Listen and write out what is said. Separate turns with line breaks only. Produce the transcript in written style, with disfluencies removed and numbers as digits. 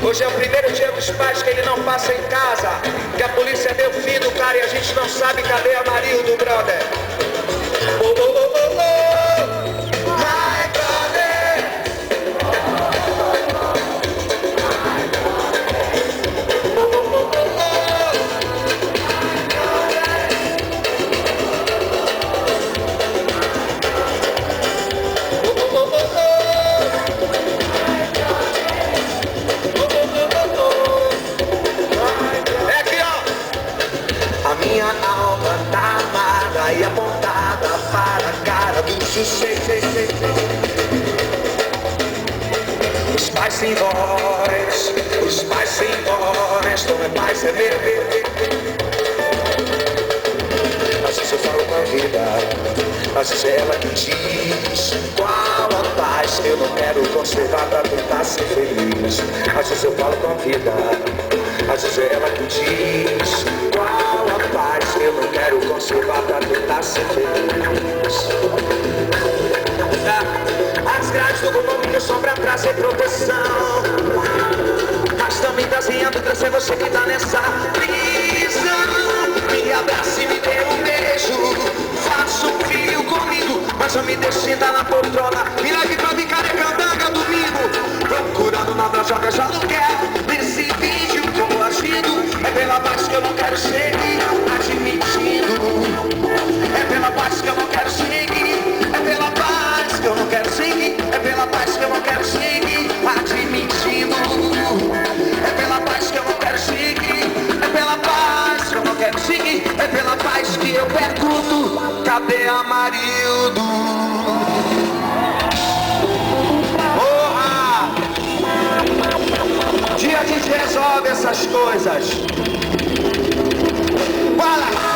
Hoje é o primeiro dia dos pais que ele não passa em casa, que a polícia deu fim do cara e a gente não sabe cadê a Marildo, brother. Oh, oh, oh, oh, oh, my brother. Oh, oh, oh, oh, oh. Minha alma tá amada e apontada para a cara do sucesso. Os pais sem voz, os pais sem voz, não é paz, é bebê. Às vezes eu falo com a vida, às vezes é ela que diz qual a paz eu não quero conservar pra tentar ser feliz. Às vezes eu falo com a vida, às vezes é ela que diz qual a paz eu não quero conservar pra tentar ser feliz. As grades do condomínio são pra trazer proteção, mas também desenhando trazer você que tá nessa prisão. Me abraça e me dê um beijo, faça um filho comigo, mas eu me deixo sentar na poltrona e leve pra ficar cantando domingo. Procurando na droga, já não quero. Nesse vídeo tô agindo, é pela paz que eu não quero seguir admitindo. É pela paz que eu não quero seguir, é pela paz que eu não quero seguir, é pela paz que eu não quero seguir admitindo. É pela paz que eu não quero seguir, é pela paz que eu não quero seguir, é pela paz que eu pergunto, cadê a Marildo? Porra! Um dia a gente resolve essas coisas. Fala!